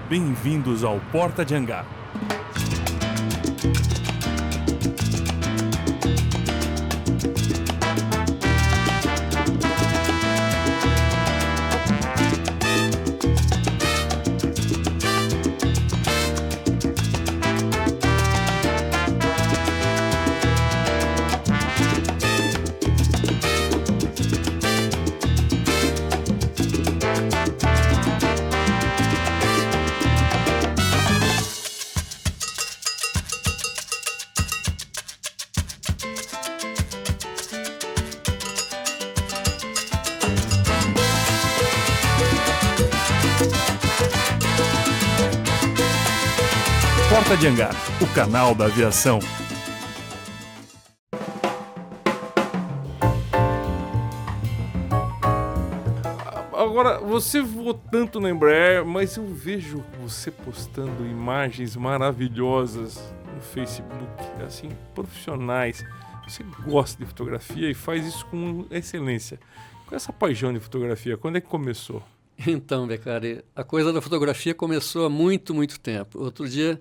Bem-vindos ao Porta de Hangar. Porta de Hangar, o canal da aviação. Agora, você voou tanto na Embraer, mas eu vejo você postando imagens maravilhosas no Facebook, assim, profissionais. Você gosta de fotografia e faz isso com excelência. Qual é essa paixão de fotografia? Quando é que começou? Então, Beccari, a coisa da fotografia começou há muito, muito tempo. Outro dia,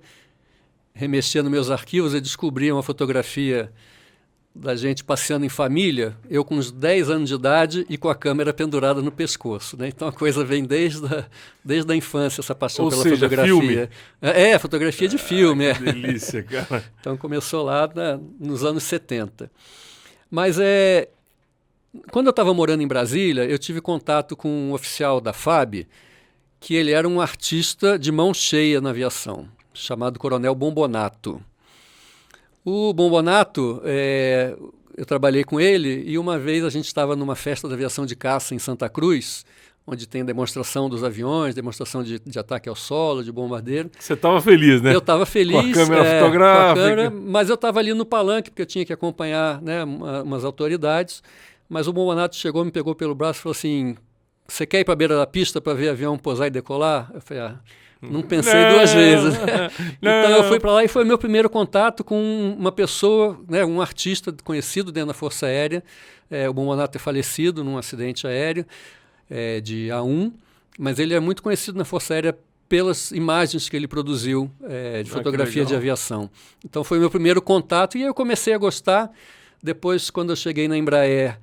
remexendo meus arquivos, eu descobri uma fotografia da gente passeando em família, eu com uns 10 anos de idade e com a câmera pendurada no pescoço, né? Então a coisa vem desde a infância, essa paixão pela fotografia. Filme? Fotografia de filme. Que delícia, cara. Então começou lá nos anos 70. Mas quando eu estava morando em Brasília, eu tive contato com um oficial da FAB, que ele era um artista de mão cheia na aviação, chamado Coronel Bombonato. O Bombonato, eu trabalhei com ele e uma vez a gente estava numa festa da aviação de caça em Santa Cruz, onde tem demonstração dos aviões, demonstração de ataque ao solo, de bombardeiro. Você estava feliz, né? Eu estava feliz. Com a câmera fotográfica. Com a câmera, mas eu estava ali no palanque, porque eu tinha que acompanhar, né, umas autoridades. Mas o Bombonato chegou, me pegou pelo braço e falou assim, você quer ir para a beira da pista para ver avião pousar e decolar? Eu falei, não pensei duas vezes. Então eu fui para lá e foi meu primeiro contato com uma pessoa, né, um artista conhecido dentro da Força Aérea. O Bombonato é falecido num acidente aéreo de A1, mas ele é muito conhecido na Força Aérea pelas imagens que ele produziu de fotografia de aviação. Então foi meu primeiro contato e eu comecei a gostar. Depois, quando eu cheguei na Embraer,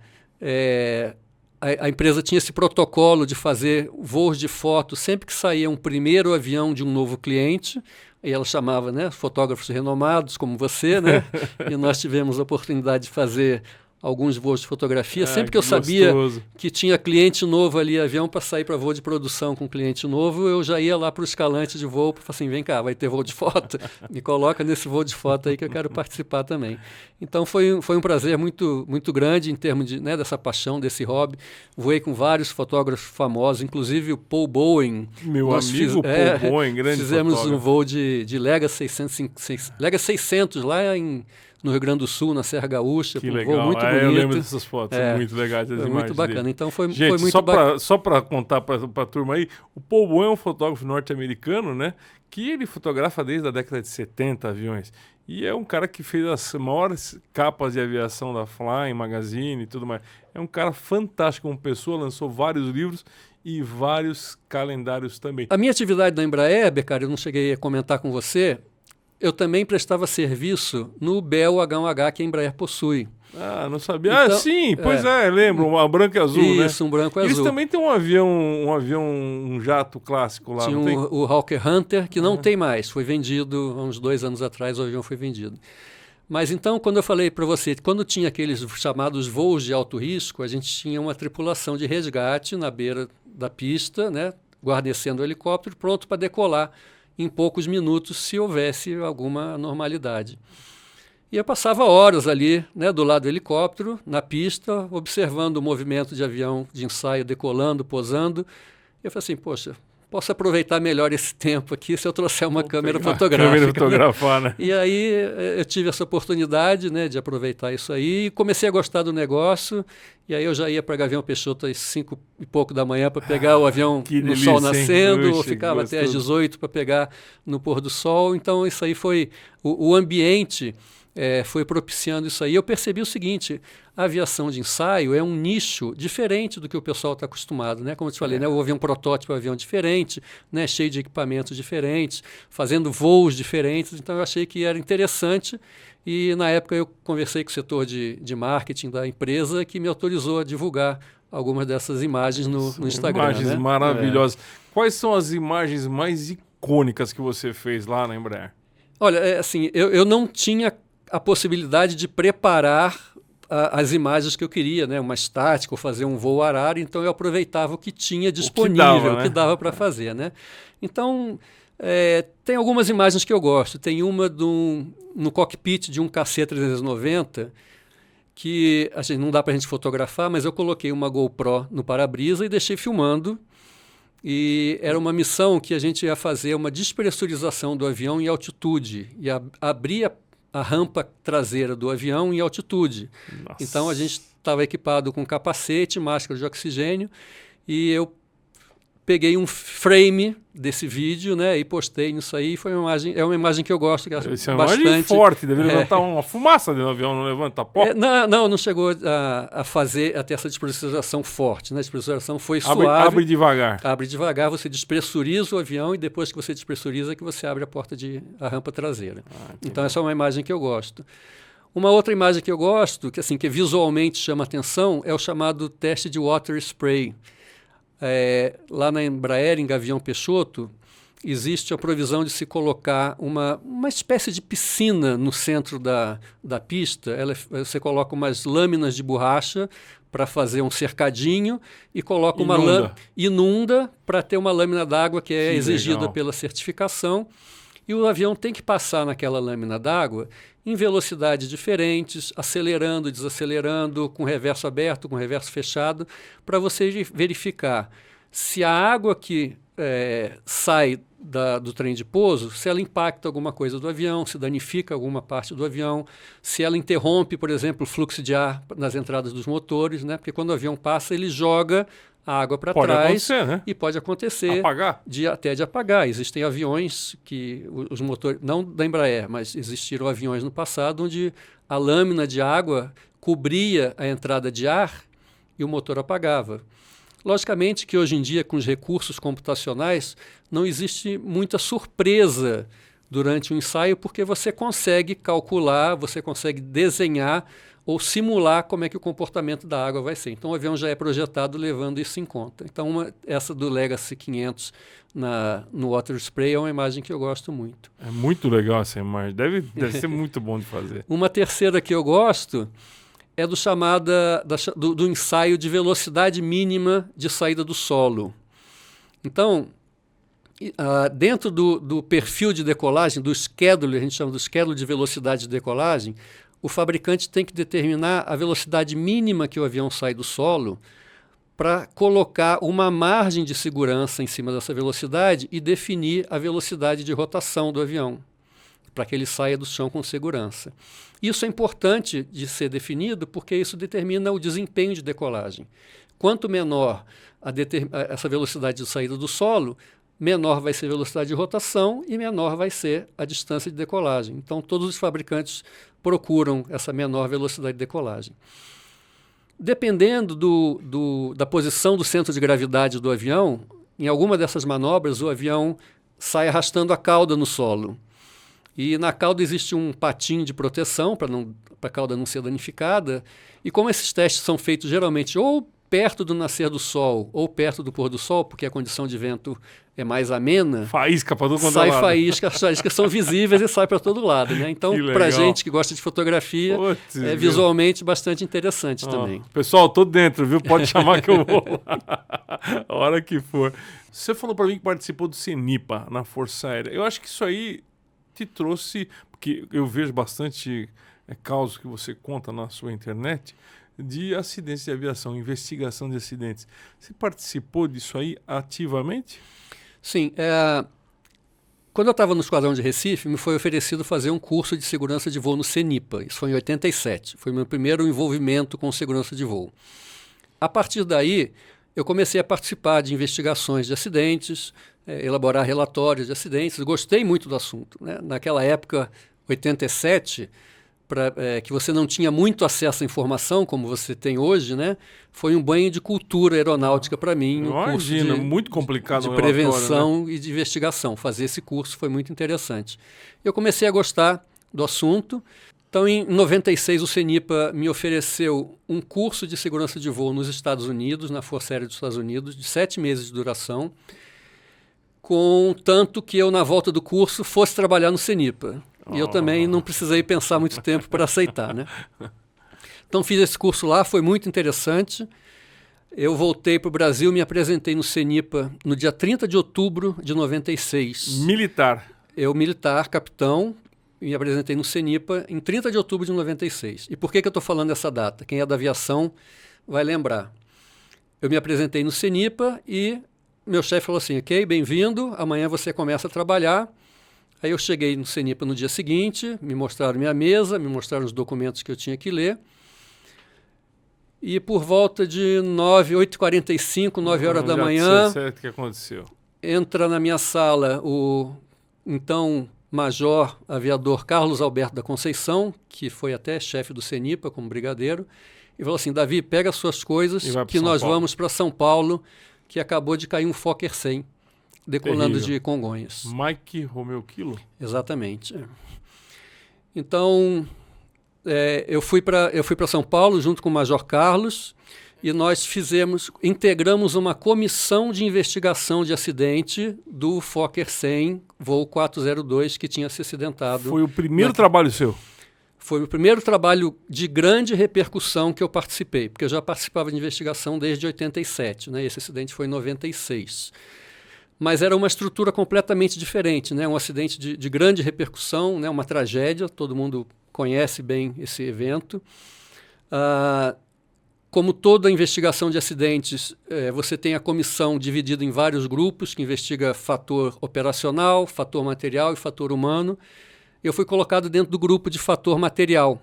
a empresa tinha esse protocolo de fazer voos de foto sempre que saía um primeiro avião de um novo cliente, e ela chamava, né, fotógrafos renomados como você, né? E nós tivemos a oportunidade de fazer alguns voos de fotografia. Sempre que eu sabia que tinha cliente novo ali, avião para sair para voo de produção com cliente novo, eu já ia lá para o escalante de voo para falar assim, vem cá, vai ter voo de foto? Me coloca nesse voo de foto aí que eu quero participar também. Então foi um prazer muito, muito grande em termos dessa paixão, desse hobby. Voei com vários fotógrafos famosos, inclusive o Paul Bowen. Meu amigo Paul Bowen, grande fizemos fotógrafo. Um voo de Lega 600 lá no Rio Grande do Sul, na Serra Gaúcha. Que um legal. Voo muito bonito. Eu lembro dessas fotos, muito legais as imagens muito bacana. dele. Então foi Gente, muito só para contar para a turma aí, o Paul Bowen é um fotógrafo norte-americano, né, que ele fotografa desde a década de 70 aviões. E é um cara que fez as maiores capas de aviação da Flying Magazine e tudo mais. É um cara fantástico como pessoa, lançou vários livros e vários calendários também. A minha atividade na Embraer, Beccari, eu não cheguei a comentar com você, eu também prestava serviço no Bell H1H que a Embraer possui. Ah, não sabia. Então, Sim, pois lembro, uma branca e azul, né? Isso, um branco e azul. Eles também têm um jato clássico lá, Tinha não tem? o Hawker Hunter, que não tem mais, foi vendido há uns 2 anos atrás, o avião foi vendido. Mas então, quando eu falei para você, quando tinha aqueles chamados voos de alto risco, a gente tinha uma tripulação de resgate na beira da pista, né, guarnecendo o helicóptero, pronto para decolar em poucos minutos, se houvesse alguma anormalidade. E eu passava horas ali, né, do lado do helicóptero, na pista, observando o movimento de avião de ensaio decolando, pousando. E eu falei assim, poxa, posso aproveitar melhor esse tempo aqui se eu trouxer uma câmera fotográfica. Câmera fotografar, né? E aí eu tive essa oportunidade, né, de aproveitar isso aí e comecei a gostar do negócio. E aí eu já ia para Gavião Peixoto às 5 e pouco da manhã para pegar o avião no sol nascendo, ou ficava até às 18 para pegar no pôr do sol. Então isso aí foi o ambiente foi propiciando isso aí. Eu percebi o seguinte: a aviação de ensaio é um nicho diferente do que o pessoal está acostumado, né? Como eu te falei, né? O avião protótipo é um avião diferente, né? Cheio de equipamentos diferentes, fazendo voos diferentes. Então eu achei que era interessante e na época eu conversei com o setor de marketing da empresa que me autorizou a divulgar algumas dessas imagens no Instagram. Imagens, né, maravilhosas. Quais são as imagens mais icônicas que você fez lá na Embraer? Olha, assim, eu não tinha a possibilidade de preparar as imagens que eu queria, né? Uma estática ou fazer um voo arário, então eu aproveitava o que tinha disponível, o que dava para fazer, né? Então, tem algumas imagens que eu gosto. Tem uma no cockpit de um KC-390 que não dá para a gente fotografar, mas eu coloquei uma GoPro no para-brisa e deixei filmando. E era uma missão que a gente ia fazer uma despressurização do avião em altitude e abrir a rampa traseira do avião em altitude. Nossa. Então a gente estava equipado com capacete, máscara de oxigênio e eu peguei um frame desse vídeo, né, e postei nisso aí. É uma imagem que eu gosto, que acho bastante. É uma imagem forte, deve levantar uma fumaça dentro do avião, não levanta pó? Não chegou a ter essa despressurização forte, né? A despressurização foi suave. Abre devagar. Abre devagar, você despressuriza o avião e depois que você despressuriza que você abre a rampa traseira. Então essa é uma imagem que eu gosto. Uma outra imagem que eu gosto, que visualmente chama atenção, é o chamado teste de water spray. Lá na Embraer, em Gavião Peixoto, existe a provisão de se colocar uma espécie de piscina no centro da pista. Você coloca umas lâminas de borracha para fazer um cercadinho e coloca inunda para ter uma lâmina d'água que é exigida pela certificação. E o avião tem que passar naquela lâmina d'água em velocidades diferentes, acelerando, desacelerando, com reverso aberto, com reverso fechado, para você verificar se a água que sai do trem de pouso, se ela impacta alguma coisa do avião, se danifica alguma parte do avião, se ela interrompe, por exemplo, o fluxo de ar nas entradas dos motores, né? Porque quando o avião passa, ele joga a água para trás, né? E pode acontecer até de apagar. Existem aviões que os motores, não da Embraer, mas existiram aviões no passado onde a lâmina de água cobria a entrada de ar e o motor apagava. Logicamente que hoje em dia, com os recursos computacionais, não existe muita surpresa durante o ensaio, porque você consegue calcular, você consegue desenhar ou simular como é que o comportamento da água vai ser. Então o avião já é projetado levando isso em conta. Então essa do Legacy 500 no Water Spray é uma imagem que eu gosto muito. É muito legal essa imagem, deve ser muito bom de fazer. Uma terceira que eu gosto é do ensaio de velocidade mínima de saída do solo. Então, dentro do perfil de decolagem, do schedule, a gente chama do schedule de velocidade de decolagem, o fabricante tem que determinar a velocidade mínima que o avião sai do solo para colocar uma margem de segurança em cima dessa velocidade e definir a velocidade de rotação do avião, para que ele saia do chão com segurança. Isso é importante de ser definido porque isso determina o desempenho de decolagem. Quanto menor essa velocidade de saída do solo, menor vai ser a velocidade de rotação e menor vai ser a distância de decolagem. Então, todos os fabricantes procuram essa menor velocidade de decolagem. Dependendo da posição do centro de gravidade do avião, em alguma dessas manobras, o avião sai arrastando a cauda no solo. E na cauda existe um patinho de proteção para a cauda não ser danificada. E como esses testes são feitos geralmente ou perto do nascer do sol ou perto do pôr do sol, porque a condição de vento é mais amena, faísca para todo lado. Sai faísca, as faíscas são visíveis e sai para todo lado, né? Então, para gente que gosta de fotografia, é visualmente bastante interessante também. Pessoal, tô dentro, viu? Pode chamar que eu vou lá. A hora que for. Você falou para mim que participou do CENIPA na Força Aérea. Eu acho que isso aí te trouxe, porque eu vejo bastante casos que você conta na sua internet, de acidentes de aviação, investigação de acidentes. Você participou disso aí ativamente? Sim. Quando eu estava no Esquadrão de Recife, me foi oferecido fazer um curso de segurança de voo no CENIPA. Isso foi em 87. Foi meu primeiro envolvimento com segurança de voo. A partir daí, eu comecei a participar de investigações de acidentes, elaborar relatórios de acidentes. Eu gostei muito do assunto, né? Naquela época, 87, que você não tinha muito acesso à informação, como você tem hoje, né? Foi um banho de cultura aeronáutica para mim. Imagina, muito complicado de no relatório, prevenção, né? E de investigação. Fazer esse curso foi muito interessante. Eu comecei a gostar do assunto. Então, em 96, o CENIPA me ofereceu um curso de segurança de voo nos Estados Unidos, na Força Aérea dos Estados Unidos, de 7 meses de duração, contanto que eu, na volta do curso, fosse trabalhar no CENIPA. E eu também não precisei pensar muito tempo para aceitar, né? Então, fiz esse curso lá, foi muito interessante. Eu voltei para o Brasil, me apresentei no CENIPA no dia 30 de outubro de 96. Militar. Eu, militar, capitão, me apresentei no CENIPA em 30 de outubro de 96. E por que eu estou falando dessa data? Quem é da aviação vai lembrar. Eu me apresentei no CENIPA e meu chefe falou assim, ok, bem-vindo, amanhã você começa a trabalhar. Aí eu cheguei no CENIPA no dia seguinte, me mostraram minha mesa, me mostraram os documentos que eu tinha que ler. E por volta de 8h45, 9 horas da manhã, certo, o que aconteceu? Entra na minha sala o então major aviador Carlos Alberto da Conceição, que foi até chefe do CENIPA como brigadeiro, e falou assim, Davi, pega as suas coisas que nós vamos para São Paulo, que acabou de cair um Fokker 100 decolando de Congonhas. Mike Romeo Kilo? Exatamente. Então, eu fui para São Paulo junto com o Major Carlos e nós integramos uma comissão de investigação de acidente do Fokker 100, voo 402, que tinha se acidentado. Foi o primeiro trabalho seu? Foi o primeiro trabalho de grande repercussão que eu participei, porque eu já participava de investigação desde 87, né? Esse acidente foi em 96. Mas era uma estrutura completamente diferente, né? Um acidente de grande repercussão, né? Uma tragédia, todo mundo conhece bem esse evento. Como toda investigação de acidentes, você tem a comissão dividida em vários grupos que investiga fator operacional, fator material e fator humano. Eu fui colocado dentro do grupo de fator material.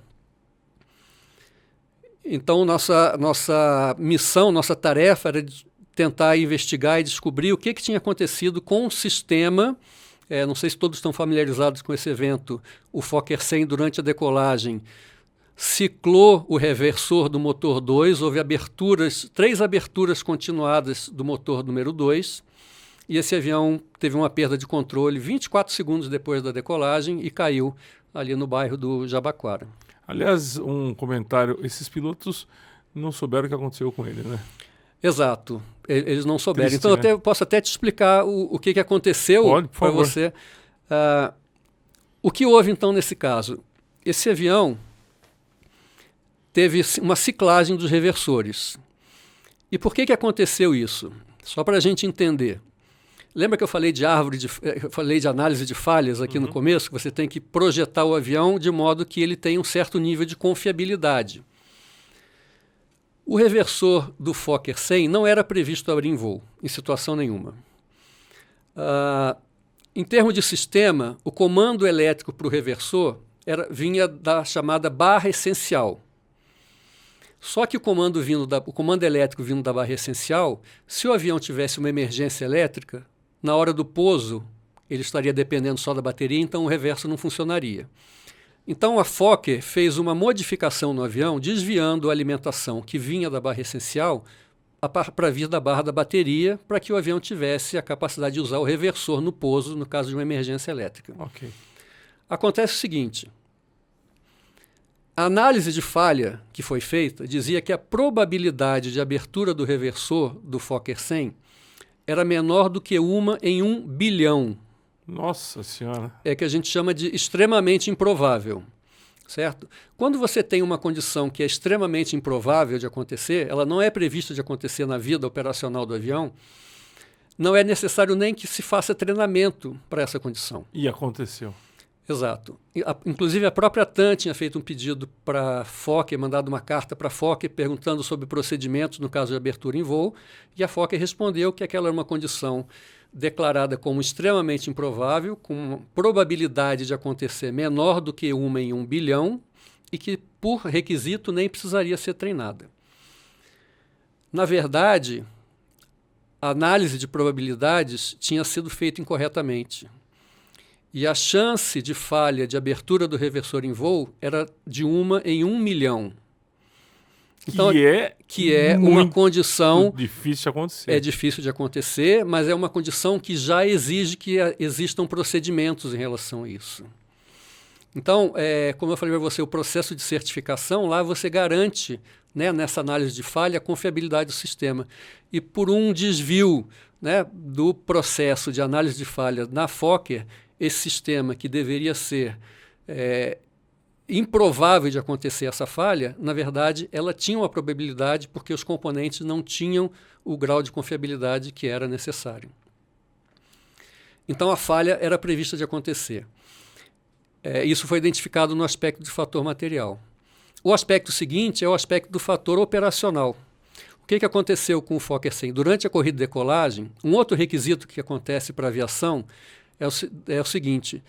Então, nossa missão, nossa tarefa era de tentar investigar e descobrir o que tinha acontecido com o sistema. Não sei se todos estão familiarizados com esse evento. O Fokker 100, durante a decolagem, ciclou o reversor do motor 2, houve 3 aberturas continuadas do motor número 2, e esse avião teve uma perda de controle 24 segundos depois da decolagem e caiu ali no bairro do Jabaquara. Aliás, um comentário, esses pilotos não souberam o que aconteceu com ele, né? Exato, eles não souberam. Triste, então, né? eu posso até te explicar o que aconteceu para você. O que houve, então, nesse caso? Esse avião teve uma ciclagem dos reversores. E por que aconteceu isso? Só para a gente entender. Lembra que eu falei de análise de falhas aqui no começo? Que você tem que projetar o avião de modo que ele tenha um certo nível de confiabilidade. O reversor do Fokker 100 não era previsto abrir em voo, em situação nenhuma. Em termos de sistema, o comando elétrico para o reversor vinha da chamada barra essencial. Só que o comando elétrico vindo da barra essencial, se o avião tivesse uma emergência elétrica, na hora do pouso, ele estaria dependendo só da bateria, então o reverso não funcionaria. Então a Fokker fez uma modificação no avião, desviando a alimentação que vinha da barra essencial para vir da barra da bateria, para que o avião tivesse a capacidade de usar o reversor no pouso, no caso de uma emergência elétrica. Okay. Acontece o seguinte: a análise de falha que foi feita dizia que a probabilidade de abertura do reversor do Fokker 100 era menor do que 1 em 1 bilhão. Nossa Senhora! É que a gente chama de extremamente improvável, certo? Quando você tem uma condição que é extremamente improvável de acontecer, ela não é prevista de acontecer na vida operacional do avião, não é necessário nem que se faça treinamento para essa condição. E aconteceu. Exato. Inclusive, a própria TAM tinha feito um pedido para a Fokker, mandado uma carta para a Fokker perguntando sobre procedimentos no caso de abertura em voo, e a Fokker respondeu que aquela era uma condição declarada como extremamente improvável, com uma probabilidade de acontecer menor do que 1 em 1 bilhão, e que, por requisito, nem precisaria ser treinada. Na verdade, a análise de probabilidades tinha sido feita incorretamente. E a chance de falha de abertura do reversor em voo era de 1 em 1 milhão. Então, que é uma condição difícil de acontecer. É difícil de acontecer, mas é uma condição que já exige que existam procedimentos em relação a isso. Então, como eu falei para você, o processo de certificação, lá você garante, né, nessa análise de falha, a confiabilidade do sistema. E por um desvio, né, do processo de análise de falha na Fokker, esse sistema que deveria ser improvável de acontecer essa falha, na verdade, ela tinha uma probabilidade porque os componentes não tinham o grau de confiabilidade que era necessário. Então, a falha era prevista de acontecer. Isso foi identificado no aspecto de fator material. O aspecto seguinte é o aspecto do fator operacional. O que aconteceu com o Fokker 100? Durante a corrida de decolagem, um outro requisito que acontece para a aviação é o seguinte: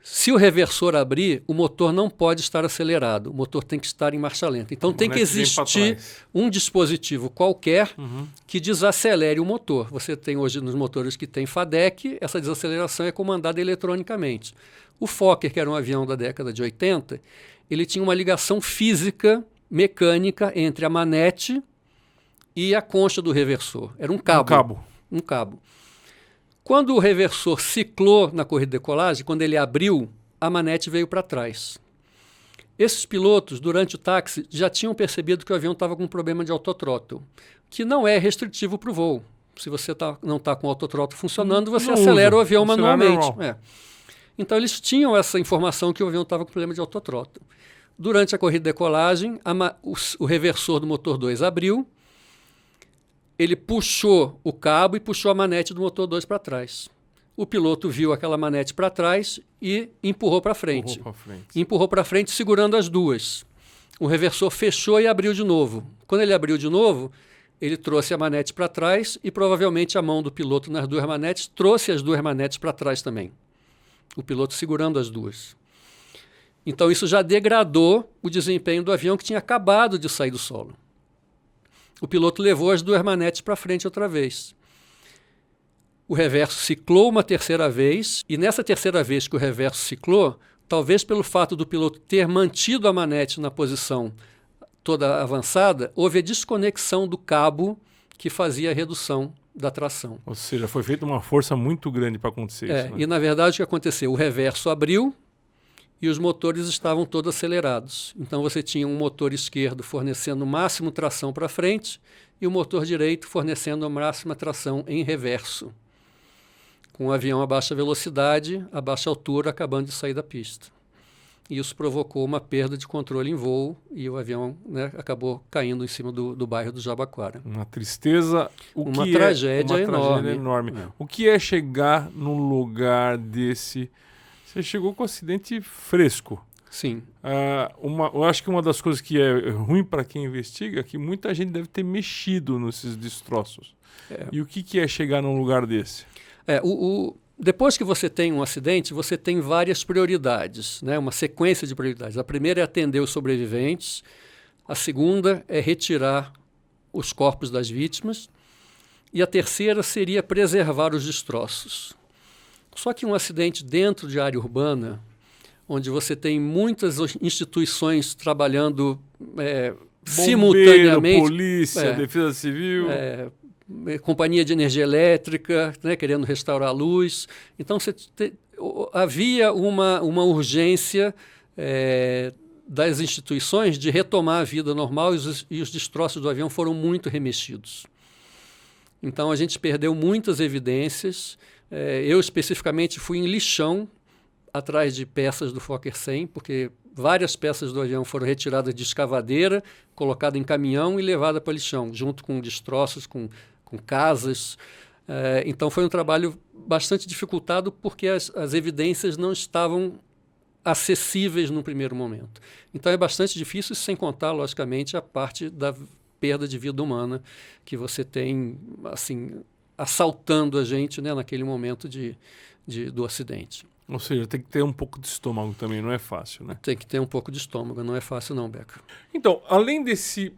se o reversor abrir, o motor não pode estar acelerado, o motor tem que estar em marcha lenta. Então tem que existir um dispositivo qualquer que desacelere o motor. Você tem hoje nos motores que tem FADEC, essa desaceleração é comandada eletronicamente. O Fokker, que era um avião da década de 80, ele tinha uma ligação física, mecânica, entre a manete e a concha do reversor. Era um cabo. Um cabo. Quando o reversor ciclou na corrida de decolagem, quando ele abriu, a manete veio para trás. Esses pilotos, durante o táxi, já tinham percebido que o avião estava com um problema de autothrottle, que não é restritivo para o voo. Se você não está com o autothrottle funcionando, você acelera o avião manualmente. Então, eles tinham essa informação que o avião estava com problema de autothrottle. Durante a corrida de decolagem, o reversor do motor 2 abriu, ele puxou o cabo e puxou a manete do motor 2 para trás. O piloto viu aquela manete para trás e empurrou para frente. Empurrou para frente segurando as duas. O reversor fechou e abriu de novo. Quando ele abriu de novo, ele trouxe a manete para trás e provavelmente a mão do piloto nas duas manetes trouxe as duas manetes para trás também. O piloto segurando as duas. Então isso já degradou o desempenho do avião que tinha acabado de sair do solo. O piloto levou as duas manetes para frente outra vez. O reverso ciclou uma terceira vez, e nessa terceira vez que o reverso ciclou, talvez pelo fato do piloto ter mantido a manete na posição toda avançada, houve a desconexão do cabo que fazia a redução da tração. Ou seja, foi feita uma força muito grande para acontecer isso. Né? E na verdade o que aconteceu? O reverso abriu e os motores estavam todos acelerados. Então você tinha um motor esquerdo fornecendo o máximo tração para frente e o motor direito fornecendo a máxima tração em reverso, com o avião a baixa velocidade, a baixa altura, acabando de sair da pista. E isso provocou uma perda de controle em voo e o avião, né, acabou caindo em cima do bairro do Jabaquara. Uma tristeza, uma tragédia enorme. O que é chegar num lugar desse? Você chegou com um acidente fresco. Sim. Eu acho que uma das coisas que é ruim para quem investiga é que muita gente deve ter mexido nesses destroços. E o que é chegar num lugar desse? Depois que você tem um acidente, você tem várias prioridades, né? Uma sequência de prioridades. A primeira é atender os sobreviventes, a segunda é retirar os corpos das vítimas e a terceira seria preservar os destroços. Só que um acidente dentro de área urbana, onde você tem muitas instituições trabalhando simultaneamente... Polícia, Defesa Civil... companhia de energia elétrica, né, querendo restaurar a luz. Então, havia uma urgência das instituições de retomar a vida normal e os destroços do avião foram muito remexidos. Então, a gente perdeu muitas evidências. Eu, especificamente, fui em lixão atrás de peças do Fokker 100, porque várias peças do avião foram retiradas de escavadeira, colocadas em caminhão e levadas para lixão, junto com destroços, com casas. Então foi um trabalho bastante dificultado porque as evidências não estavam acessíveis no primeiro momento. Então é bastante difícil, sem contar, logicamente, a parte da perda de vida humana que você tem, assim, assaltando a gente, né, naquele momento do acidente. Ou seja, tem que ter um pouco de estômago também, não é fácil, né? Tem que ter um pouco de estômago, não é fácil não, Beca. Então, além desse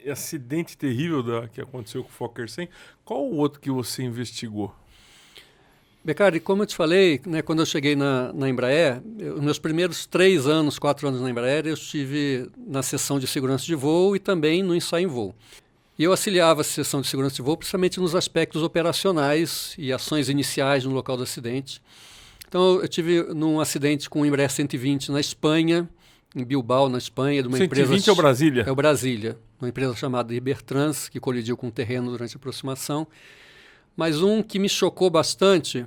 acidente terrível que aconteceu com o Fokker 100, qual o outro que você investigou? Beccari, como eu te falei, né, quando eu cheguei na Embraer, os meus primeiros 3 anos, 4 anos na Embraer, eu estive na seção de segurança de voo e também no ensaio em voo. E eu auxiliava a seção de segurança de voo principalmente nos aspectos operacionais e ações iniciais no local do acidente. Então, eu tive num acidente com o Embraer 120 na Espanha, em Bilbao, na Espanha, de uma 120 empresa... é o Brasília? É o Brasília, uma empresa chamada Ibertrans, que colidiu com o terreno durante a aproximação. Mas um que me chocou bastante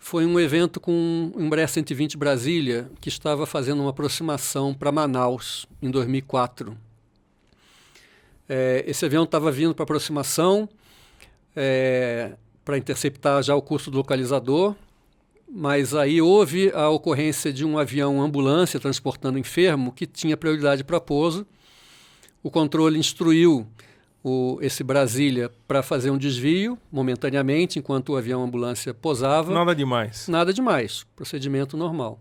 foi um evento com o Embraer 120 Brasília, que estava fazendo uma aproximação para Manaus, em 2004. Esse avião estava vindo para aproximação para interceptar já o curso do localizador, mas aí houve a ocorrência de um avião ambulância transportando enfermo que tinha prioridade para pouso. O controle instruiu esse Brasília para fazer um desvio momentaneamente, enquanto o avião ambulância pousava. Nada demais. Nada demais, procedimento normal.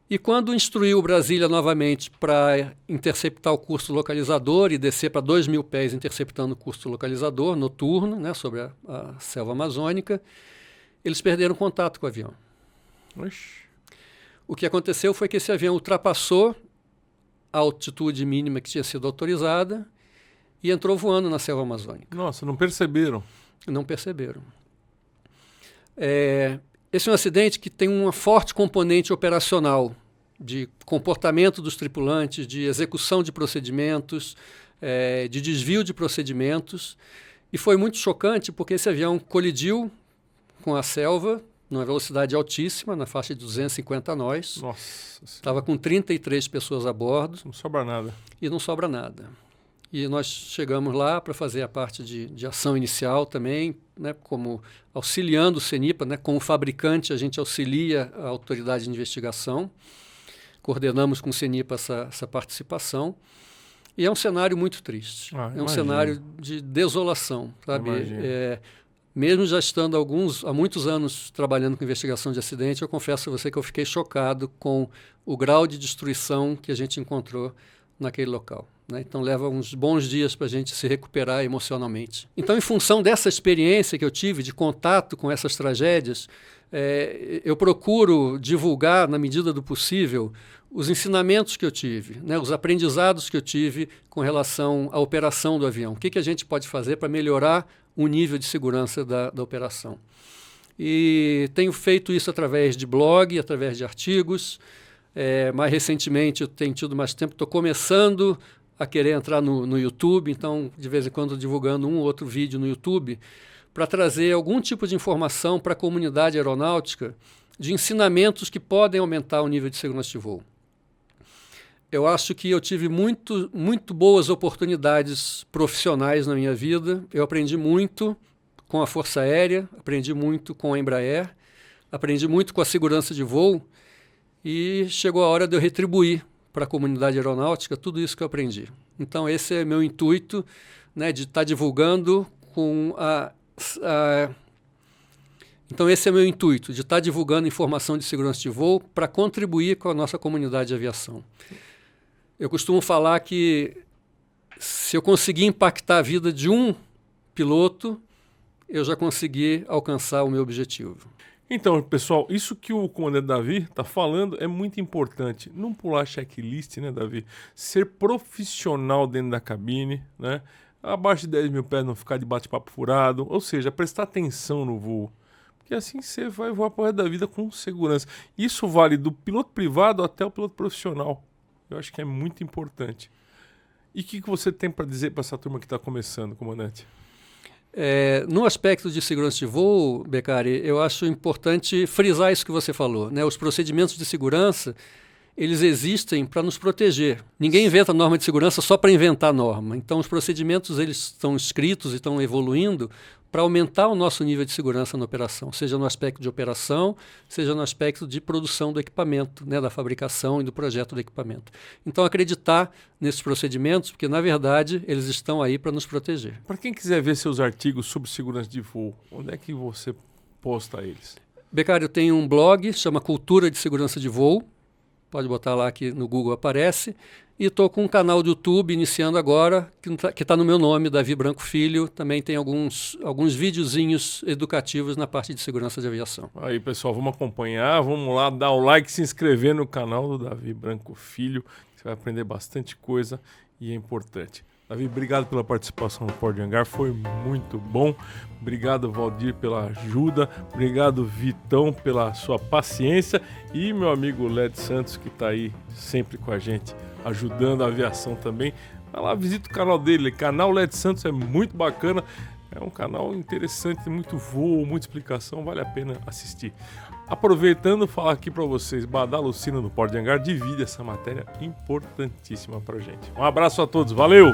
E quando instruiu o Brasília novamente para interceptar o curso localizador e descer para 2.000 pés interceptando o curso localizador noturno, né, sobre a selva amazônica, eles perderam contato com o avião. Oxi. O que aconteceu foi que esse avião ultrapassou a altitude mínima que tinha sido autorizada e entrou voando na selva amazônica. Nossa, não perceberam? Não perceberam. Esse é um acidente que tem uma forte componente operacional, de comportamento dos tripulantes, de execução de procedimentos, de desvio de procedimentos. E foi muito chocante porque esse avião colidiu com a selva numa velocidade altíssima, na faixa de 250 nós. Nossa. Estava com 33 pessoas a bordo. Não sobra nada. E não sobra nada. E nós chegamos lá para fazer a parte de ação inicial também, né, como auxiliando o CENIPA, né, como fabricante a gente auxilia a autoridade de investigação, coordenamos com o CENIPA essa participação, e é um cenário muito triste, é um cenário de desolação, sabe? Mesmo já estando há muitos anos trabalhando com investigação de acidente, eu confesso a você que eu fiquei chocado com o grau de destruição que a gente encontrou naquele local. Né? Então leva uns bons dias para a gente se recuperar emocionalmente. Então, em função dessa experiência que eu tive de contato com essas tragédias, eu procuro divulgar, na medida do possível, os ensinamentos que eu tive, né? Os aprendizados que eu tive com relação à operação do avião. O que a gente pode fazer para melhorar o nível de segurança da operação. E tenho feito isso através de blog, através de artigos. Mais recentemente eu tenho tido mais tempo, estou começando a querer entrar no YouTube, então de vez em quando divulgando um ou outro vídeo no YouTube para trazer algum tipo de informação para a comunidade aeronáutica de ensinamentos que podem aumentar o nível de segurança de voo. Eu acho que eu tive muito boas oportunidades profissionais na minha vida. Eu aprendi muito com a Força Aérea, aprendi muito com a Embraer, aprendi muito com a segurança de voo e chegou a hora de eu retribuir para a comunidade aeronáutica tudo isso que eu aprendi. Então esse é meu intuito, né, de estar divulgando com Então esse é meu intuito, de estar divulgando informação de segurança de voo para contribuir com a nossa comunidade de aviação. Eu costumo falar que se eu conseguir impactar a vida de um piloto, eu já consegui alcançar o meu objetivo. Então, pessoal, isso que o comandante Davi está falando é muito importante. Não pular checklist, né, Davi? Ser profissional dentro da cabine, né? Abaixo de 10.000 pés não ficar de bate-papo furado, ou seja, prestar atenção no voo. Porque assim você vai voar para o resto da vida com segurança. Isso vale do piloto privado até o piloto profissional. Eu acho que é muito importante. E o que você tem para dizer para essa turma que está começando, comandante? No aspecto de segurança de voo, Beccari, eu acho importante frisar isso que você falou, né? Os procedimentos de segurança, eles existem para nos proteger. Ninguém inventa norma de segurança só para inventar norma. Então, os procedimentos eles estão escritos e estão evoluindo para aumentar o nosso nível de segurança na operação, seja no aspecto de operação, seja no aspecto de produção do equipamento, né, da fabricação e do projeto do equipamento. Então, acreditar nesses procedimentos, porque, na verdade, eles estão aí para nos proteger. Para quem quiser ver seus artigos sobre segurança de voo, onde é que você posta eles? Beccari, eu tenho um blog, chama Cultura de Segurança de Voo, pode botar lá que no Google aparece. E estou com um canal do YouTube iniciando agora, que está no meu nome, Davi Branco Filho. Também tem alguns videozinhos educativos na parte de segurança de aviação. Aí, pessoal, vamos acompanhar, vamos lá, dar o like, se inscrever no canal do Davi Branco Filho. Você vai aprender bastante coisa e é importante. Davi, obrigado pela participação no Pode Hangar, foi muito bom. Obrigado, Valdir, pela ajuda. Obrigado, Vitão, pela sua paciência. E meu amigo Led Santos, que está aí sempre com a gente, ajudando a aviação também. Vai lá, visita o canal dele, canal Led Santos, é muito bacana. É um canal interessante, muito voo, muita explicação, vale a pena assistir. Aproveitando, falar aqui para vocês, Badá Lucina do Pode Hangar, divide essa matéria importantíssima pra gente. Um abraço a todos, valeu!